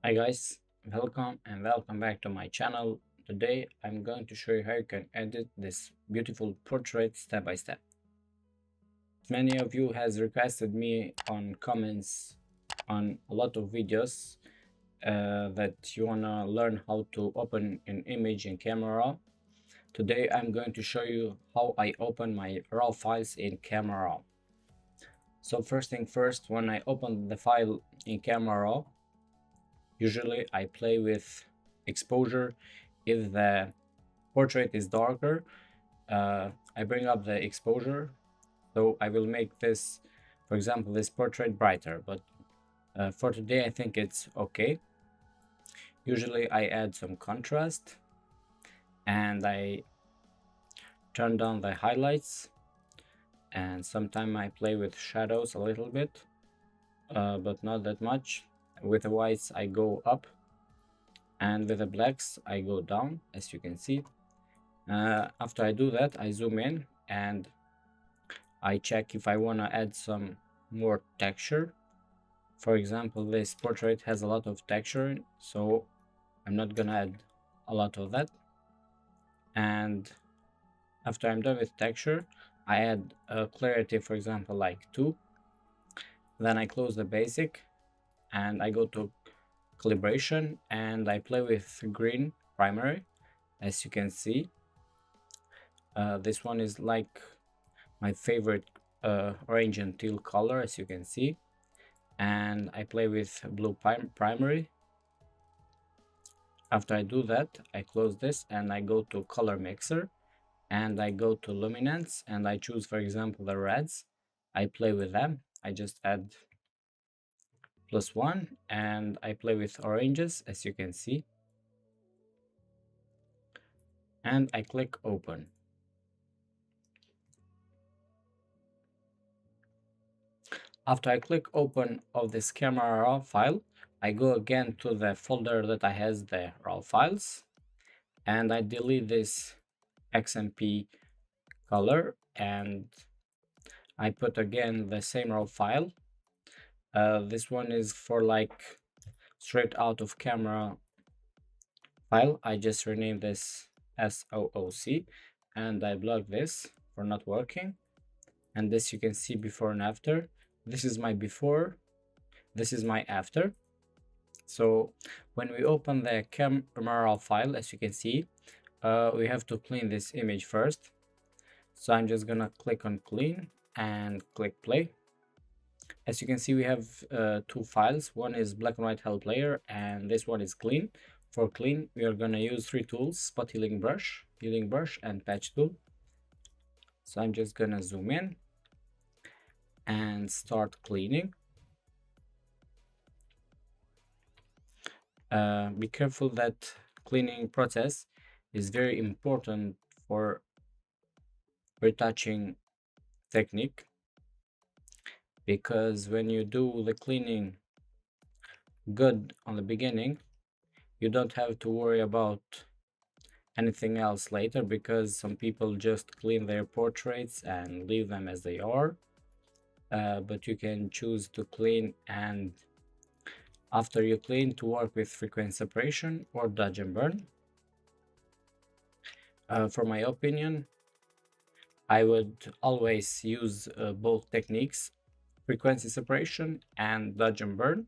Hi guys, welcome back to my channel. Today I'm going to show you how you can edit this beautiful portrait step by step. Many of you has requested me on comments on a lot of videos that you wanna learn how to open an image in Camera Raw. Today I'm going to show you how I open my RAW files in Camera Raw. So first thing first, when I open the file in Camera Raw, usually I play with exposure. If the portrait is darker, I bring up the exposure. So I will make this, for example, this portrait brighter, but for today I think it's okay. Usually I add some contrast and I turn down the highlights, and sometimes I play with shadows a little bit, but not that much. With the whites I go up, and with the blacks I go down, as you can see. After I do that, I zoom in and I check if I want to add some more texture. For example, this portrait has a lot of texture, so I'm not gonna add a lot of that. And after I'm done with texture, I add a clarity, for example, like 2. Then I close the basic and I go to calibration and I play with green primary. As you can see, this one is like my favorite orange and teal color, as you can see. And I play with blue primary. After I do that, I close this and I go to color mixer and I go to luminance and I choose, for example, the reds. I play with them. I just add +1 and I play with oranges, as you can see. And I click open. After I click open of this Camera Raw file, I go again to the folder that I has the raw files and I delete this XMP color and I put again the same raw file. This one is for like straight out of camera file. I just rename this SOOC and I block this for not working. And this you can see before and after. This is my before, this is my after. So when we open the camera file, as you can see, we have to clean this image first. So I'm just gonna click on clean and click play. As you can see, we have two files. One is black and white help layer and this one is clean. For clean, we are gonna use three tools: spot healing brush, and patch tool. So I'm just gonna zoom in and start cleaning. Be careful that cleaning process is very important for retouching technique, because when you do the cleaning good on the beginning, you don't have to worry about anything else later, because some people just clean their portraits and leave them as they are. But you can choose to clean, and after you clean, to work with frequency separation or dodge and burn. For my opinion, I would always use both techniques, frequency separation and dodge and burn.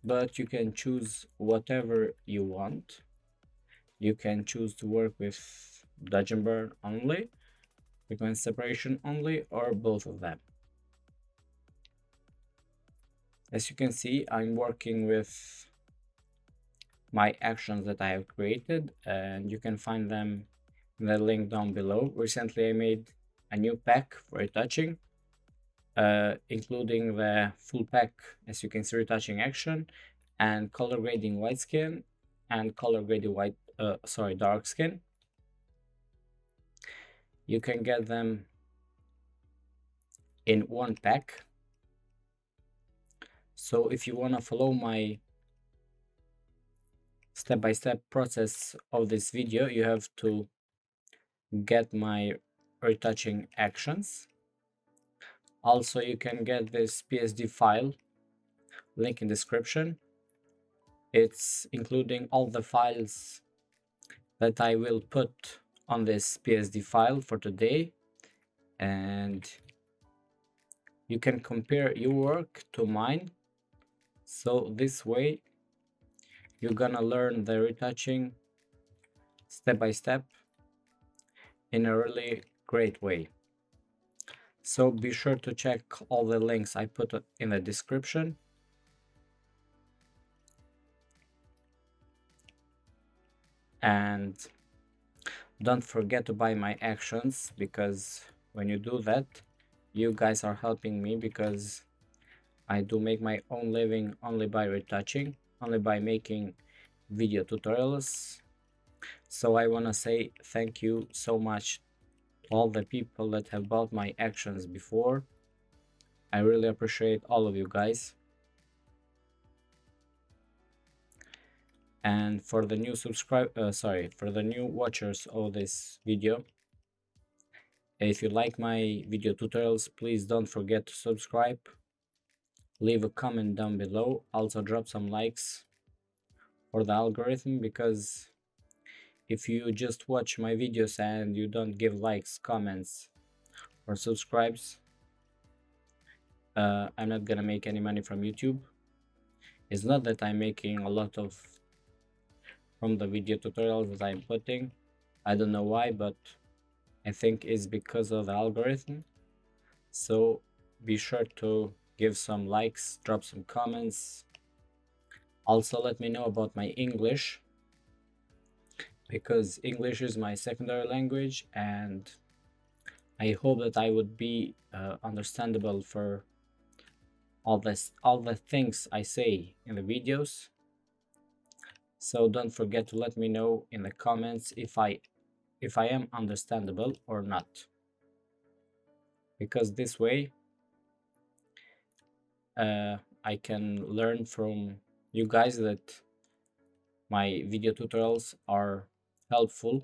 But you can choose whatever you want. You can choose to work with dodge and burn only, frequency separation only, or both of them. As you can see, I'm working with my actions that I have created, and you can find them in the link down below. Recently I made a new pack for retouching, including the full pack, as you can see, retouching action and color grading white skin and color grading dark skin. You can get them in one pack. So if you want to follow my step-by-step process of this video, you have to get my retouching actions. Also, you can get this PSD file, link in description. It's including all the files that I will put on this PSD file for today, and you can compare your work to mine. So this way you're gonna learn the retouching step by step in a really great way. So be sure to check all the links I put in the description. And don't forget to buy my actions, because when you do that, you guys are helping me, because I do make my own living only by retouching, only by making video tutorials. So I want to say thank you so much to all the people that have bought my actions before. I really appreciate all of you guys. And for the new for the new watchers of this video, if you like my video tutorials, please don't forget to subscribe, leave a comment down below, also drop some likes for the algorithm, because if you just watch my videos and you don't give likes, comments, or subscribes, I'm not gonna make any money from YouTube. It's not that I'm making a lot of from the video tutorials that I'm putting. I don't know why, but I think it's because of the algorithm. So be sure to give some likes, drop some comments. Also let me know about my English, because English is my secondary language, and I hope that I would be understandable for all the things I say in the videos. So don't forget to let me know in the comments if I am understandable or not, because this way I can learn from you guys that my video tutorials are helpful.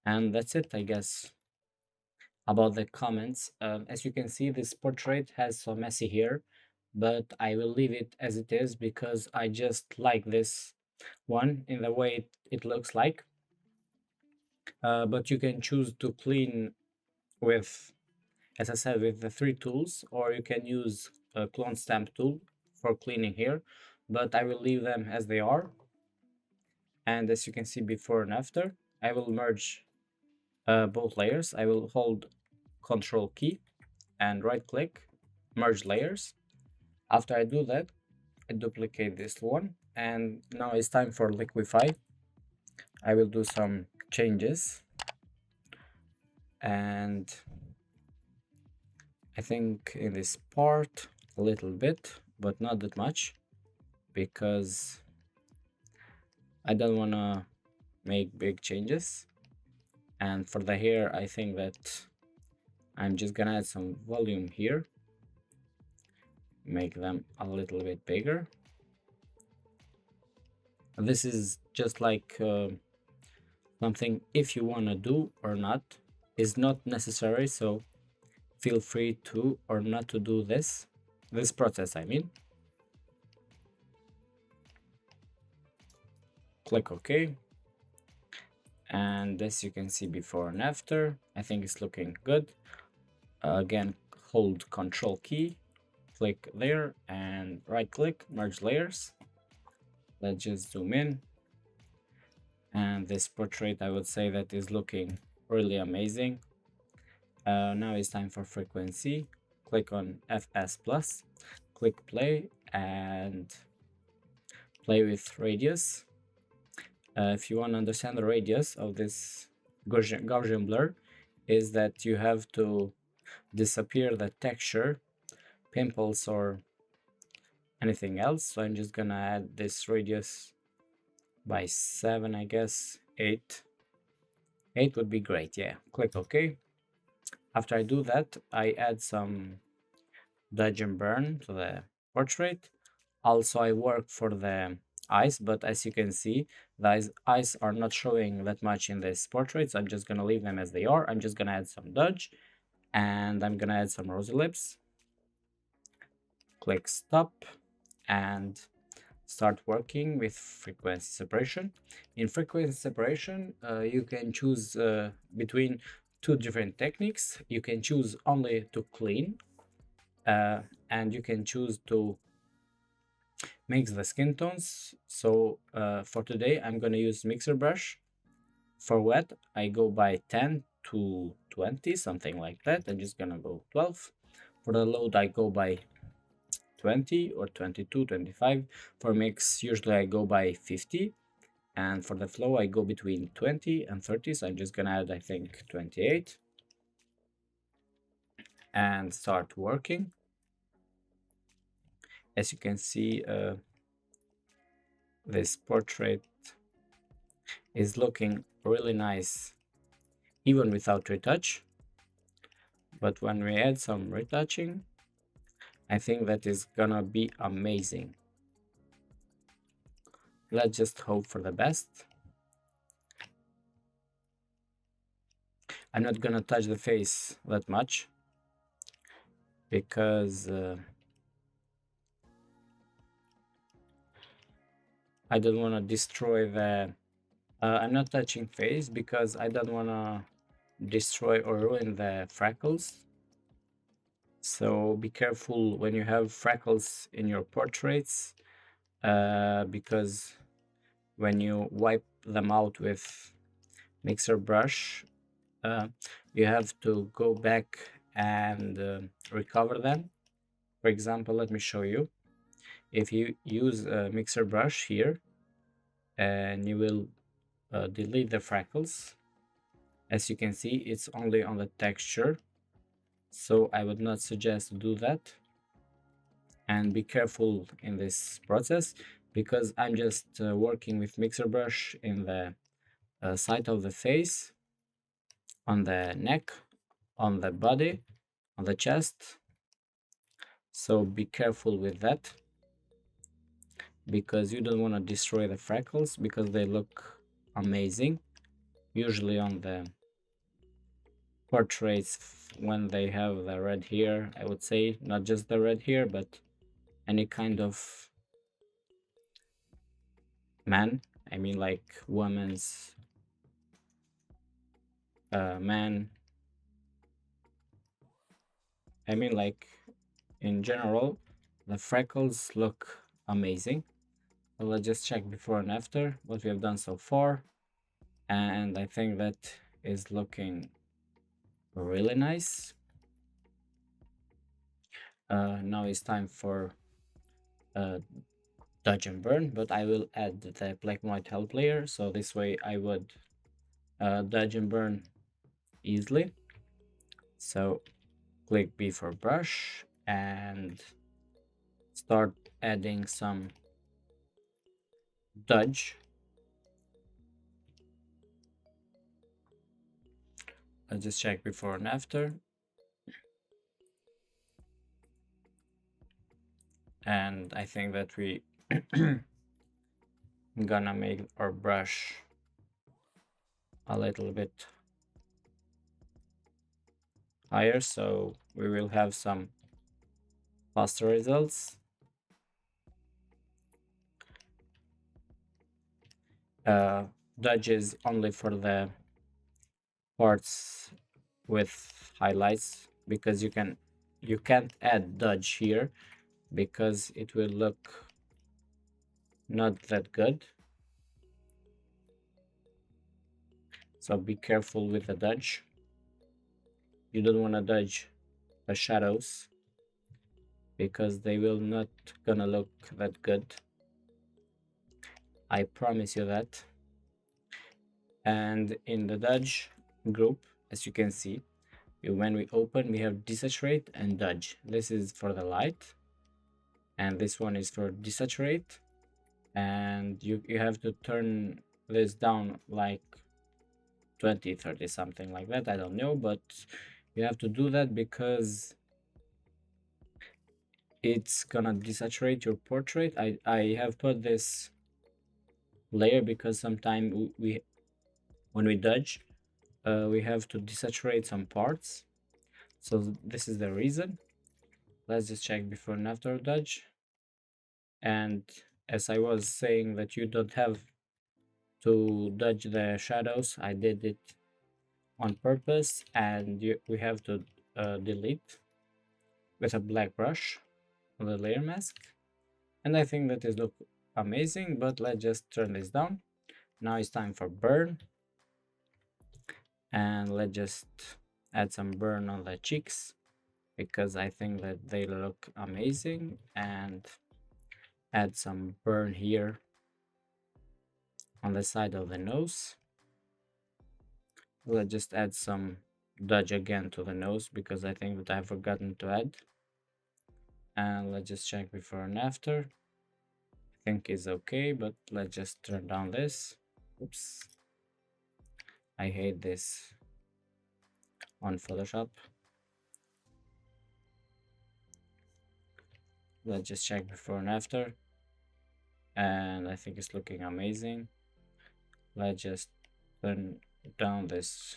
And that's it, I guess, about the comments. As you can see, this portrait has some messy hair, but I will leave it as it is, because I just like this one in the way it looks like. But you can choose to clean with, as I said, with the 3 tools, or you can use a clone stamp tool for cleaning here, but I will leave them as they are. And as you can see, before and after, I will merge both layers. I will hold Control key and right click, merge layers. After I do that, I duplicate this one, and now it's time for Liquify. I will do some changes, and I think in this part a little bit, but not that much, because I don't want to make big changes. And for the hair, I think that I'm just gonna add some volume here, make them a little bit bigger. This is just like something if you want to do or not, is not necessary, so feel free to or not to do this process, I mean. Click OK, and as you can see, before and after, I think it's looking good. Again, hold Control key, click there, and right click, merge layers. Let's just zoom in, and this portrait, I would say, that is looking really amazing. Now it's time for frequency. Click on FS plus, click play, and play with radius. If you want to understand the radius of this Gaussian blur, is that you have to disappear the texture, pimples, or anything else. So I'm just gonna add this radius by 7, I guess. 8 would be great. Yeah, click OK. After I do that, I add some dodge and burn to the portrait. Also, I work for the eyes, but as you can see, the eyes are not showing that much in this portrait, so I'm just gonna leave them as they are. I'm just gonna add some dodge, and I'm gonna add some rosy lips. Click stop and start working with frequency separation. In frequency separation, you can choose between two different techniques. You can choose only to clean, and you can choose to mix the skin tones. So for today, I'm gonna use mixer brush. For wet, I go by 10 to 20, something like that. I'm just gonna go 12. For the load, I go by 20 or 22, 25. For mix, usually I go by 50. And for the flow, I go between 20 and 30. So I'm just gonna add, I think, 28. And start working. As you can see, this portrait is looking really nice even without retouch. But when we add some retouching, I think that is gonna be amazing. Let's just hope for the best. I'm not gonna touch the face that much because I don't want to destroy the I'm not touching face because I don't want to destroy or ruin the freckles. So be careful when you have freckles in your portraits, because when you wipe them out with mixer brush, you have to go back and recover them. For example, let me show you. If you use a mixer brush here, and you will delete the freckles, as you can see, it's only on the texture, so I would not suggest to do that. And be careful in this process because I'm just working with mixer brush in the side of the face, on the neck, on the body, on the chest. So be careful with that because you don't want to destroy the freckles because they look amazing. Usually on the portraits when they have the red hair, I would say, not just the red hair, but any kind of man. I mean, like women's man. I mean, like in general, the freckles look amazing. So let's just check before and after what we have done so far, and I think that is looking really nice. Now it's time for dodge and burn, but I will add the black and white help layer, so this way I would dodge and burn easily. So click B for brush and start adding some dodge. I'll just check before and after. And I think that we gonna make our brush a little bit higher, so we will have some faster results. Dodge is only for the parts with highlights because you can't add dodge here because it will look not that good. So be careful with the dodge. You don't want to dodge the shadows because they will not gonna look that good. I promise you that. And in the dodge group, as you can see, when we open, we have desaturate and dodge. This is for the light, and this one is for desaturate. And you have to turn this down like 20, 30, something like that. I don't know, but you have to do that because it's gonna desaturate your portrait. I have put this layer because sometimes we when we dodge, we have to desaturate some parts. So this is the reason. Let's just check before and after dodge. And as I was saying that you don't have to dodge the shadows, I did it on purpose, and we have to delete with a black brush on the layer mask. And I think that is look amazing, but let's just turn this down. Now it's time for burn, and let's just add some burn on the cheeks because I think that they look amazing, and add some burn here on the side of the nose. Let's just add some dodge again to the nose because I think that I've forgotten to add. And let's just check before and after. I think it's okay, but let's just turn down this. Oops. I hate this on Photoshop. Let's just check before and after. And I think it's looking amazing. Let's just turn down this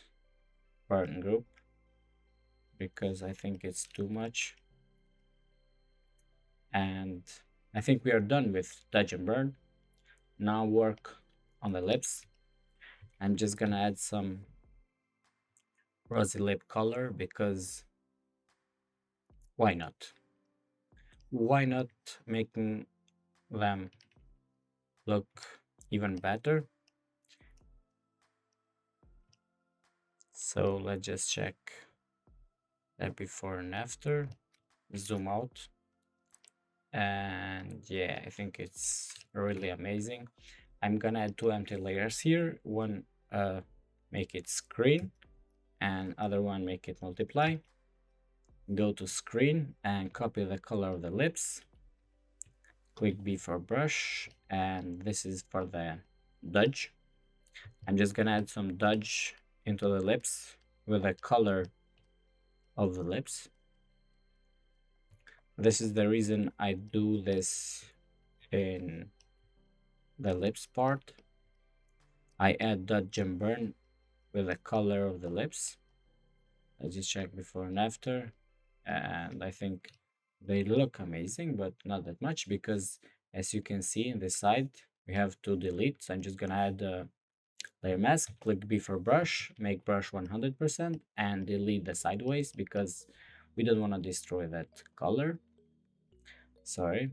burn group because I think it's too much. And I think we are done with dodge and burn. Now work on the lips. I'm just gonna add some rosy lip color because why not? Why not making them look even better? So let's just check that before and after. Zoom out. And yeah, I think it's really amazing. I'm gonna add two empty layers here. One make it screen, and other one make it multiply. Go to screen and copy the color of the lips. Click B for brush, and this is for the dodge. I'm just gonna add some dodge into the lips with the color of the lips. This is the reason I do this in the lips part. I add dodge and burn with the color of the lips. Let's just check before and after, and I think they look amazing, but not that much because as you can see in this side we have to delete. So I'm just gonna add a layer mask, click B for brush, make brush 100%, and delete the sideways because we don't want to destroy that color. Sorry,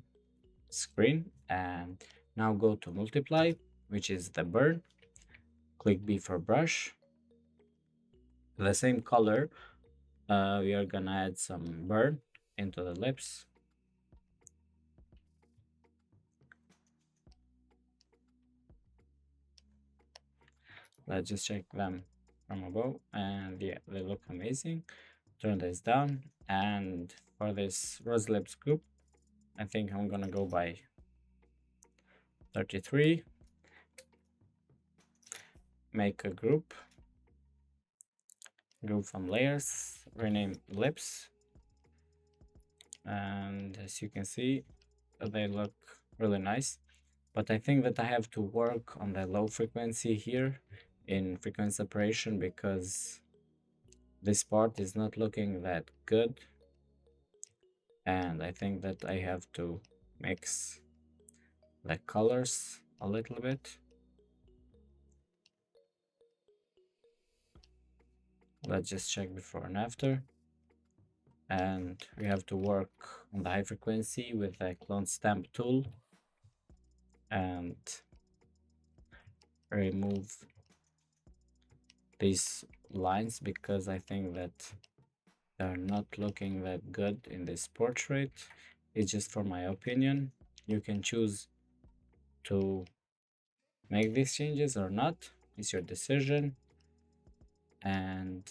screen. And now go to multiply, which is the burn. Click B for brush. The same color, we are gonna add some burn into the lips. Let's just check them from above, and yeah, they look amazing. Turn this down, and for this rose lips group, I think I'm gonna go by 33. Make a group from layers, rename lips, and as you can see they look really nice, but I think that I have to work on the low frequency here in frequency separation because this part is not looking that good, and I think that I have to mix the colors a little bit. Let's just check before and after. And we have to work on the high frequency with the clone stamp tool and remove these lines because I think that they're not looking that good in this portrait. It's just for my opinion. You can choose to make these changes or not. It's your decision. And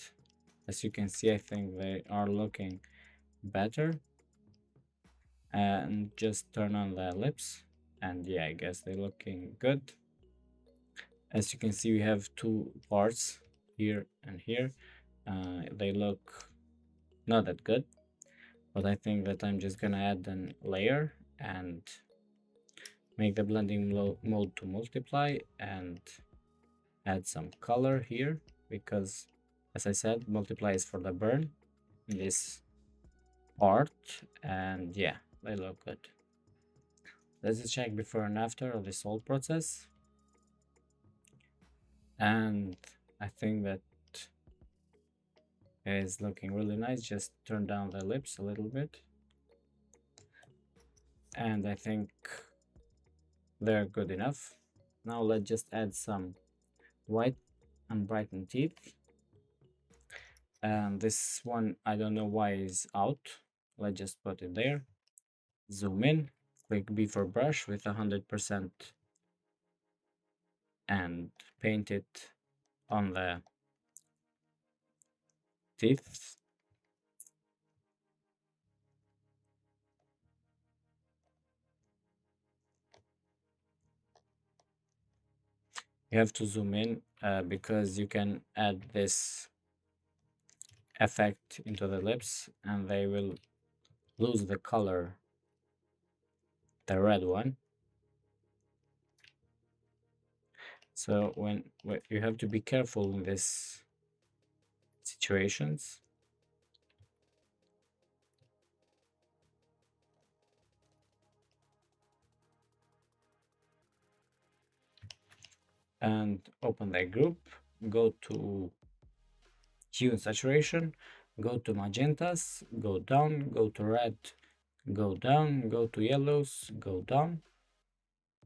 as you can see, I think they are looking better. And just turn on the lips, and yeah, I guess they're looking good. As you can see, we have two parts here and here. They look not that good, but I think that I'm just gonna add a layer and make the blending mode to multiply and add some color here, because as I said, multiply is for the burn in this part, and yeah, they look good. Let's just check before and after of this whole process, and I think that is looking really nice. Just turn down the lips a little bit, and I think they're good enough. Now let's just add some white and brighten teeth, and this one I don't know why is out. Let's just put it there, zoom in, click B for brush with 100% and paint it on the teeth. You have to zoom in because you can add this effect into the lips and they will lose the color, the red one. So when you have to be careful in these situations. And open the group, go to hue and saturation, go to magentas, go down, go to red, go down, go to yellows, go down,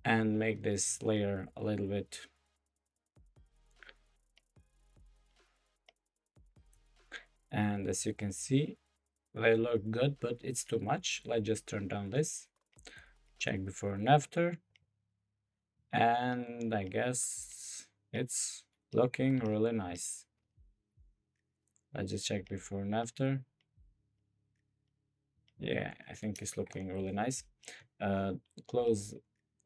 and make this layer a little bit and as you can see they look good, but it's too much. Let's just turn down this, check before and after, and I guess it's looking really nice. Let's just check before and after. Yeah, I think it's looking really nice. Close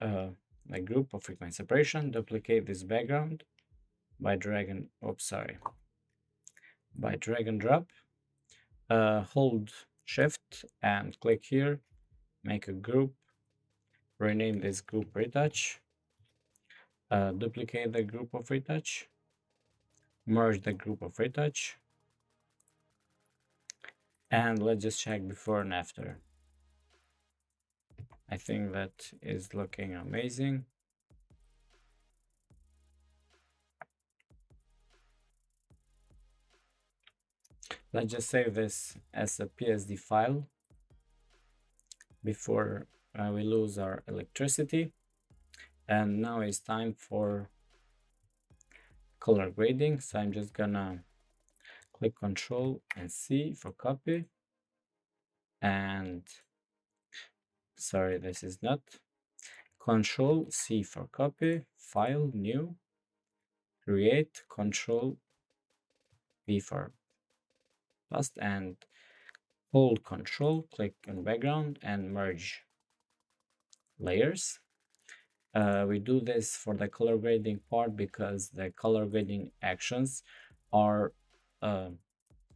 my group of frequency separation, duplicate this background by drag and by drag and drop. Hold shift and click here, make a group, rename this group retouch, duplicate the group of retouch, merge the group of retouch, and let's just check before and after. I think that is looking amazing. Let's just save this as a PSD file before we lose our electricity. And now it's time for color grading. So I'm just gonna click Control and C for copy. And sorry, this is not. Control C for copy, file, new, create, Control V for paste, and hold Control, click on background and merge layers. We do this for the color grading part because the color grading actions are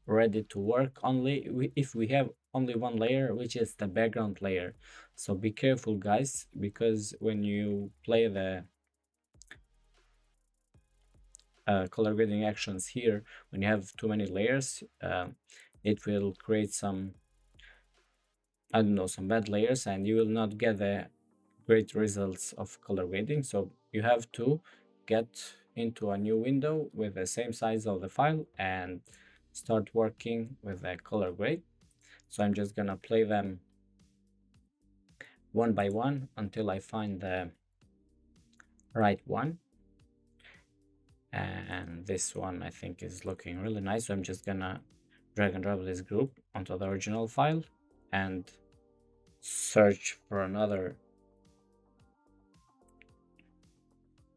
ready to work only if we have only one layer, which is the background layer. So be careful guys, because when you play the color grading actions here, when you have too many layers, it will create some, I don't know, some bad layers, and you will not get the great results of color grading. So you have to get into a new window with the same size of the file and start working with the color grade. So I'm just gonna play them one by one until I find the right one. And this one I think is looking really nice. So I'm just gonna drag and drop this group onto the original file and search for another.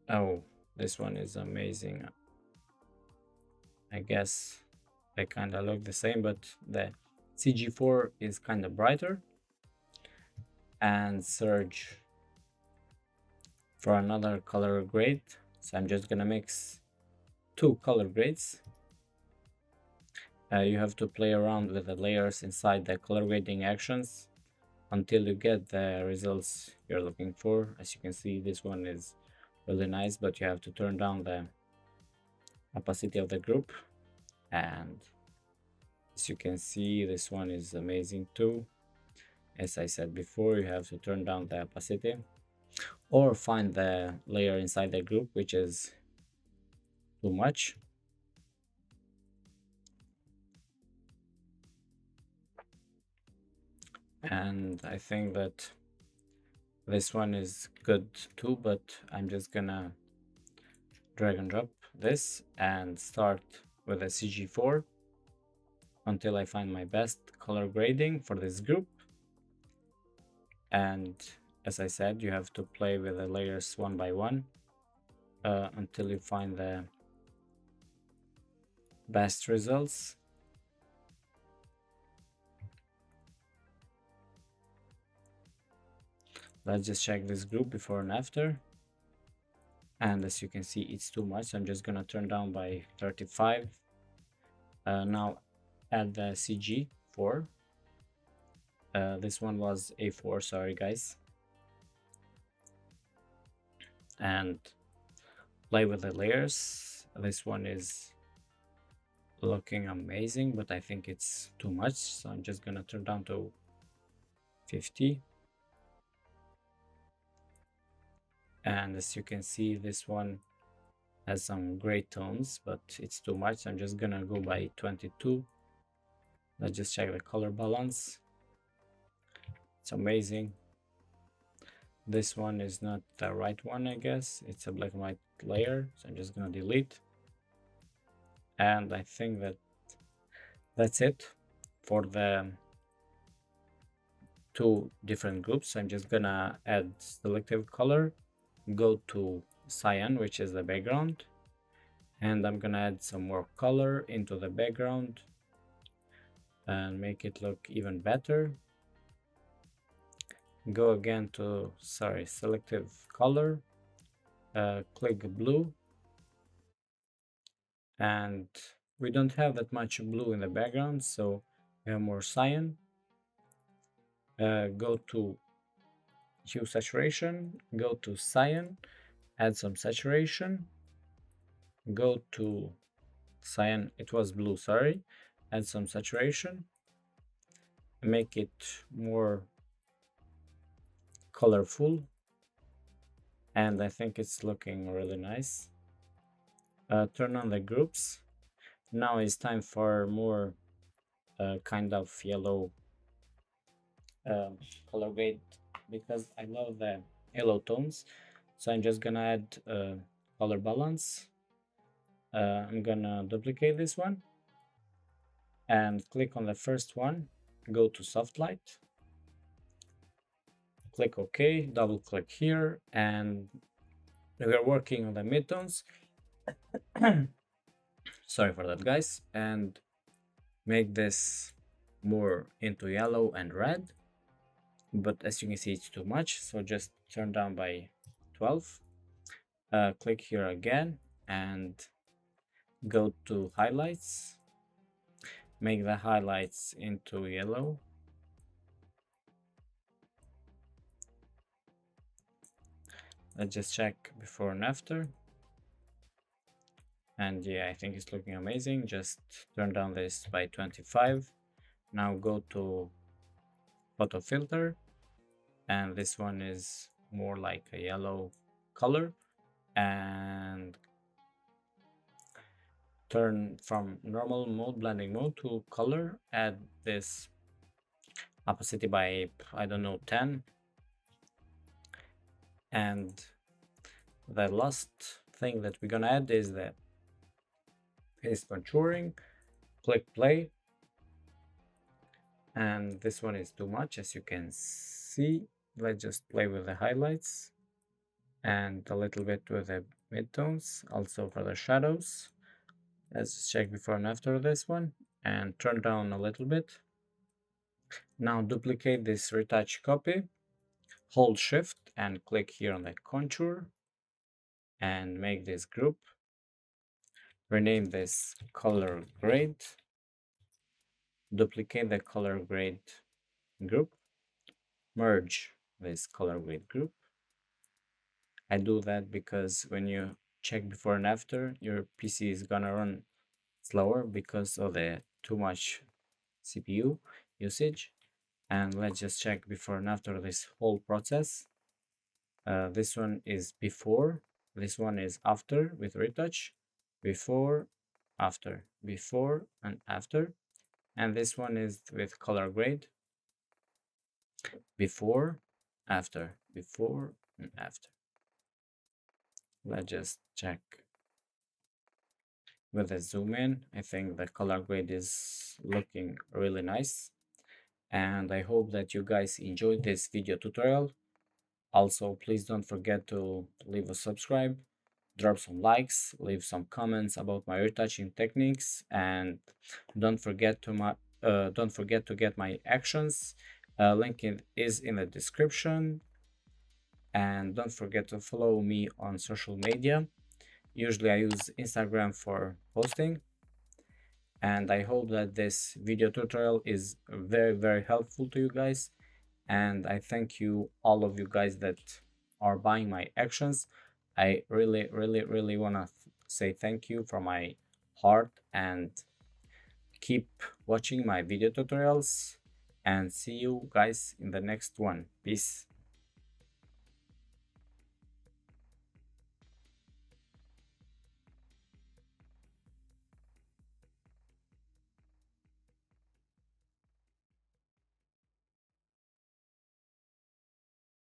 Oh, this one is amazing. I guess they kind of look the same, but the CG4 is kind of brighter. And search for another color grade. So I'm just gonna mix two color grades. You have to play around with the layers inside the color grading actions until you get the results you're looking for. As you can see, this one is really nice, but you have to turn down the opacity of the group. And as you can see, this one is amazing too. As I said before, you have to turn down the opacity or find the layer inside the group which is too much. And I think that this one is good too, but I'm just gonna drag and drop this and start with a CG4 until I find my best color grading for this group. And as I said, you have to play with the layers one by one until you find the best results. Let's just check this group before and after. And as you can see, it's too much. I'm just gonna turn down by 35. Now add the CG4. This one was A4, sorry guys. And play with the layers. This one is looking amazing, but I think it's too much, so I'm just gonna turn down to 50. And as you can see, this one has some great tones, but it's too much. I'm just gonna go by 22. Let's just check the color balance. It's amazing. This one is not the right one, I guess. It's a black and white layer, so I'm just gonna delete. And I think that that's it for the two different groups. I'm just gonna add selective color, go to cyan, which is the background, and I'm gonna add some more color into the background and make it look even better. Go again to selective color, click blue, and we don't have that much blue in the background, so we have more cyan. Go to hue saturation, go to cyan, add some saturation, go to cyan, it was blue, sorry, add some saturation, make it more colorful, and I think it's looking really nice. Turn on the groups. Now it's time for more kind of yellow color grade, because I love the yellow tones. So I'm just gonna add color balance. I'm gonna duplicate this one and click on the first one, go to soft light, click OK, double click here, and we're working on the midtones. Sorry for that, guys. And make this more into yellow and red, but as you can see, it's too much, so just turn down by 12. Click here again and go to highlights, make the highlights into yellow. Let's just check before and after. And yeah, I think it's looking amazing. Just turn down this by 25. Now go to photo filter, and this one is more like a yellow color, and turn from normal mode, blending mode, to color. Add this opacity by, I don't know, 10. And the last thing that we're gonna add is the face contouring. Click play, and this one is too much, as you can see. Let's just play with the highlights and a little bit with the midtones, also for the shadows. Let's check before and after this one, and turn down a little bit. Now duplicate this retouch copy, hold shift and click here on the contour, and make this group. Rename this color grade, duplicate the color grade group, merge this color grade group. I do that because when you check before and after, your PC is gonna run slower because of the too much CPU usage. And let's just check before and after this whole process. This one is before, this one is after with retouch, before, after, before and after, and this one is with color grade, before, after, before and after. Let's just check with a zoom in. I think the color grade is looking really nice, and I hope that you guys enjoyed this video tutorial. Also, please don't forget to leave a subscribe, drop some likes, leave some comments about my retouching techniques, and don't forget to get my actions. Link is in the description, and don't forget to follow me on social media. Usually I use Instagram for posting, and I hope that this video tutorial is very helpful to you guys. And I thank you, all of you guys that are buying my actions. I really want to say thank you from my heart, and keep watching my video tutorials, and see you guys in the next one. Peace.